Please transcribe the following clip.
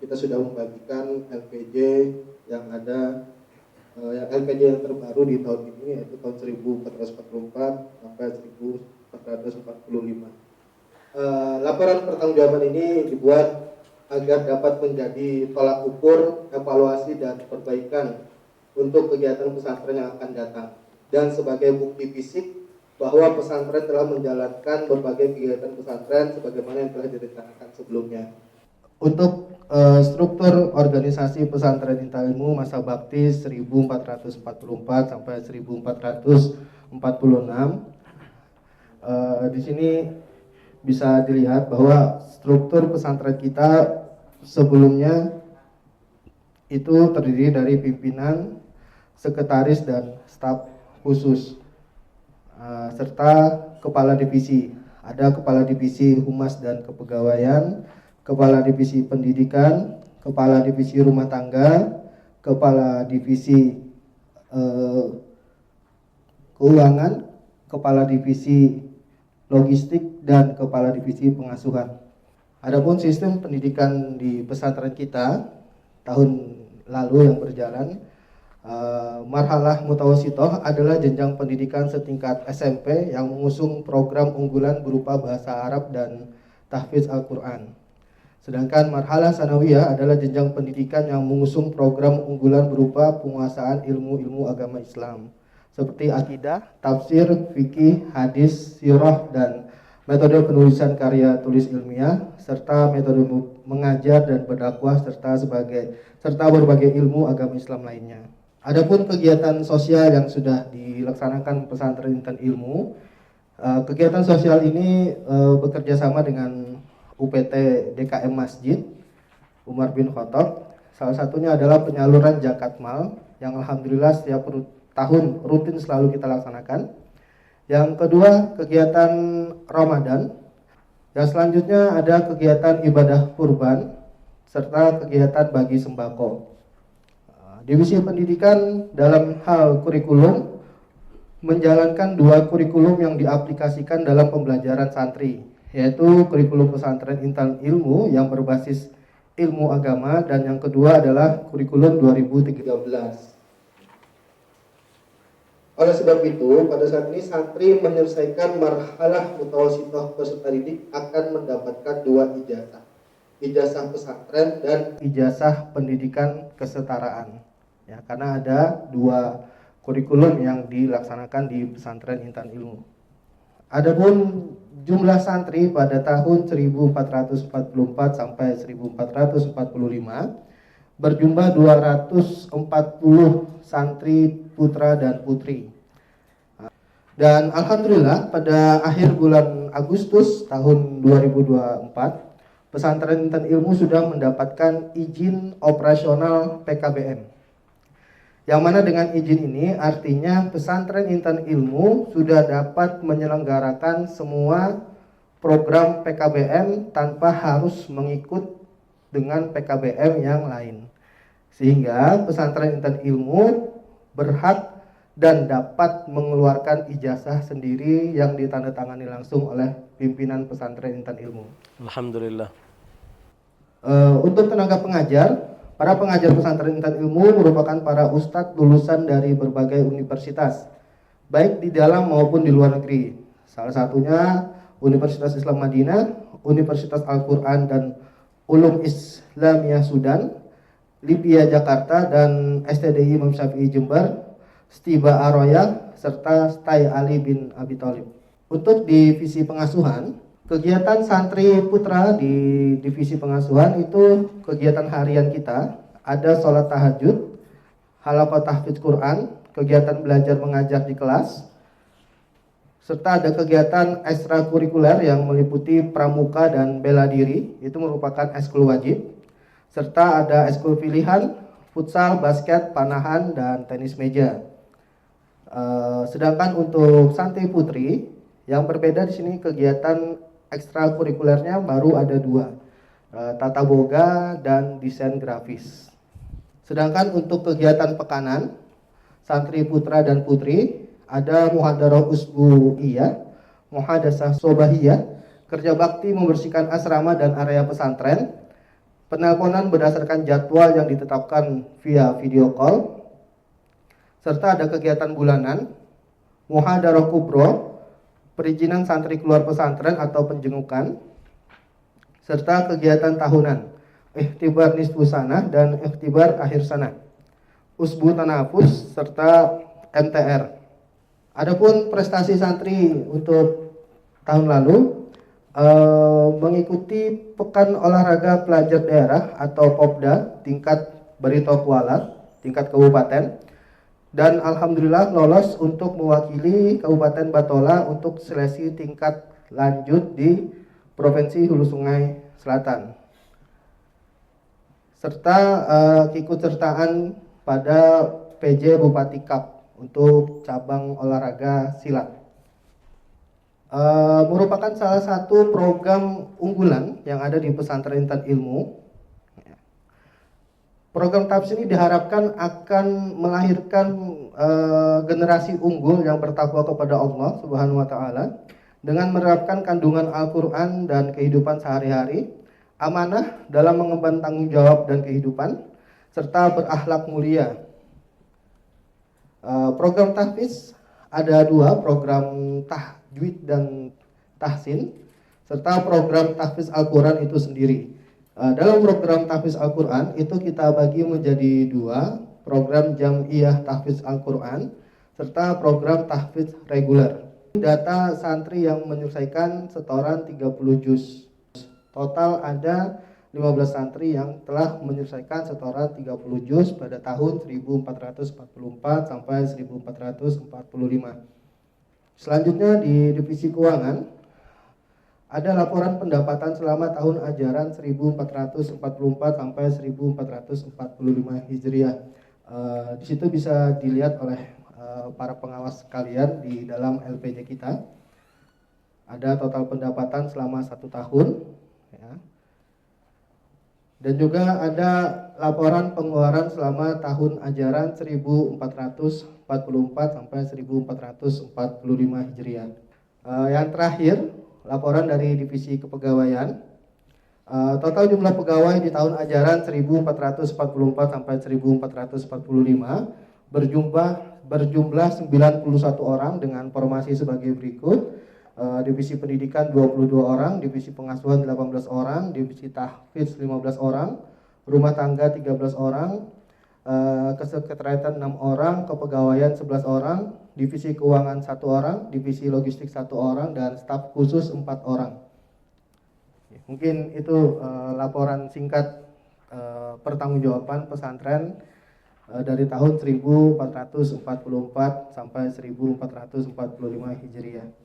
kita sudah membagikan LPJ yang ada yang LPJ yang terbaru di tahun ini, yaitu tahun 1444 sampai 1445. Laporan pertanggungjawaban ini dibuat agar dapat menjadi tolak ukur, evaluasi, dan perbaikan untuk kegiatan pesantren yang akan datang, dan sebagai bukti fisik bahwa pesantren telah menjalankan berbagai kegiatan pesantren sebagaimana yang telah direncanakan sebelumnya. Untuk struktur organisasi pesantren Intan Ilmu masa bakti 1444 sampai 1446, di sini bisa dilihat bahwa struktur pesantren kita sebelumnya itu terdiri dari pimpinan, sekretaris, dan staf khusus, serta kepala divisi. Ada kepala divisi humas dan kepegawaian, kepala divisi pendidikan, kepala divisi rumah tangga, kepala divisi keuangan, kepala divisi logistik, dan kepala divisi pengasuhan. Adapun sistem pendidikan di pesantren kita tahun lalu yang berjalan, marhalah mutawasitoh adalah jenjang pendidikan setingkat SMP yang mengusung program unggulan berupa bahasa Arab dan tahfiz Al-Quran. Sedangkan marhalah sanawiyah adalah jenjang pendidikan yang mengusung program unggulan berupa penguasaan ilmu-ilmu agama Islam seperti akidah, tafsir, fikih, hadis, sirah, dan metode penulisan karya tulis ilmiah, serta metode mengajar dan berdakwah serta berbagai ilmu agama Islam lainnya. Adapun kegiatan sosial yang sudah dilaksanakan pesantren Intan Ilmu, kegiatan sosial ini bekerja sama dengan UPT DKM Masjid Umar bin Khattab. Salah satunya adalah penyaluran zakat mal yang alhamdulillah setiap tahun rutin selalu kita laksanakan. Yang kedua, kegiatan Ramadan. Yang selanjutnya ada kegiatan ibadah kurban serta kegiatan bagi sembako. Divisi pendidikan dalam hal kurikulum menjalankan dua kurikulum yang diaplikasikan dalam pembelajaran santri, yaitu kurikulum pesantren Intan Ilmu yang berbasis ilmu agama, dan yang kedua adalah kurikulum 2013. Oleh sebab itu, pada saat ini santri menyelesaikan marhalah mutawasitoh peserta didik akan mendapatkan dua ijazah, ijazah pesantren dan ijazah pendidikan kesetaraan. Ya, karena ada dua kurikulum yang dilaksanakan di pesantren Intan Ilmu. Adapun jumlah santri pada tahun 1444 sampai 1445 berjumlah 240 santri putra dan putri. Dan alhamdulillah pada akhir bulan Agustus tahun 2024, pesantren Intan Ilmu sudah mendapatkan izin operasional PKBM. Yang mana dengan izin ini artinya pesantren Intan Ilmu sudah dapat menyelenggarakan semua program PKBM tanpa harus mengikut dengan PKBM yang lain. Sehingga pesantren Intan Ilmu berhak dan dapat mengeluarkan ijazah sendiri yang ditandatangani langsung oleh pimpinan pesantren Intan Ilmu. Alhamdulillah. Untuk tenaga pengajar, para pengajar pesantren Intan Ilmu merupakan para ustadz lulusan dari berbagai universitas, baik di dalam maupun di luar negeri. Salah satunya Universitas Islam Madinah, Universitas Al-Quran dan Ulum Islamiyah Sudan, Libya Jakarta, dan STDI Imam Syafi'i Jember, Stiba Aroya, serta Stai Ali bin Abi Thalib. Untuk divisi pengasuhan, kegiatan santri putra di divisi pengasuhan itu kegiatan harian kita, ada sholat tahajud, halaqah tahfidz Quran, kegiatan belajar mengajar di kelas, serta ada kegiatan ekstrakurikuler yang meliputi pramuka dan bela diri, itu merupakan ekskul wajib, serta ada ekskul pilihan, futsal, basket, panahan, dan tenis meja. Sedangkan untuk santri putri yang berbeda di sini kegiatan ekstrakurikulernya baru ada dua, tata boga dan desain grafis. Sedangkan untuk kegiatan pekanan santri putra dan putri ada muhadarah usbu'iyah, muhadasah sobahiyah, kerja bakti membersihkan asrama dan area pesantren, penelponan berdasarkan jadwal yang ditetapkan via video call, serta ada kegiatan bulanan, muhadharah kubro, perizinan santri keluar pesantren atau penjengukan, serta kegiatan tahunan, ikhtibar nisfu sanah dan ikhtibar akhir sanah, usbu tanafus, serta MTR. Adapun prestasi santri untuk tahun lalu, mengikuti Pekan Olahraga Pelajar Daerah atau Popda tingkat Barito Kuala, tingkat kabupaten, dan alhamdulillah lolos untuk mewakili Kabupaten Batola untuk seleksi tingkat lanjut di Provinsi Hulu Sungai Selatan, serta keikutsertaan pada PJ Bupati Cup untuk cabang olahraga silat. Merupakan salah satu program unggulan yang ada di Pesantren Intan Ilmu. Program TAPS ini diharapkan akan melahirkan generasi unggul yang bertakwa kepada Allah Subhanahu wa taala dengan menerapkan kandungan Al-Qur'an dan kehidupan sehari-hari, amanah dalam mengemban tanggung jawab dan kehidupan, serta berakhlak mulia. Program tahfiz ada dua, program tahjwid dan tahsin, serta program tahfiz Al-Quran itu sendiri. Dalam program tahfiz Al-Quran itu kita bagi menjadi dua, program jam'iyah tahfiz Al-Quran, serta program tahfiz reguler. Data santri yang menyelesaikan setoran 30 juz. Total ada 15 santri yang telah menyelesaikan setoran 30 juz pada tahun 1444 sampai 1445. Selanjutnya di divisi keuangan ada laporan pendapatan selama tahun ajaran 1444 sampai 1445 Hijriah. Di situ bisa dilihat oleh para pengawas sekalian di dalam LPJ kita. Ada total pendapatan selama 1 tahun, ya. Dan juga ada laporan pengeluaran selama tahun ajaran 1444 sampai 1445 Hijriah. Yang terakhir, laporan dari divisi kepegawaian. Total jumlah pegawai di tahun ajaran 1444 sampai 1445 berjumlah 91 orang dengan formasi sebagai berikut. Divisi pendidikan 22 orang, divisi pengasuhan 18 orang, divisi tahfiz 15 orang, rumah tangga 13 orang, kesekretariatan 6 orang, kepegawaian 11 orang, divisi keuangan 1 orang, divisi logistik 1 orang, dan staf khusus 4 orang. Mungkin itu laporan singkat pertanggungjawaban pesantren dari tahun 1444 sampai 1445 Hijriah.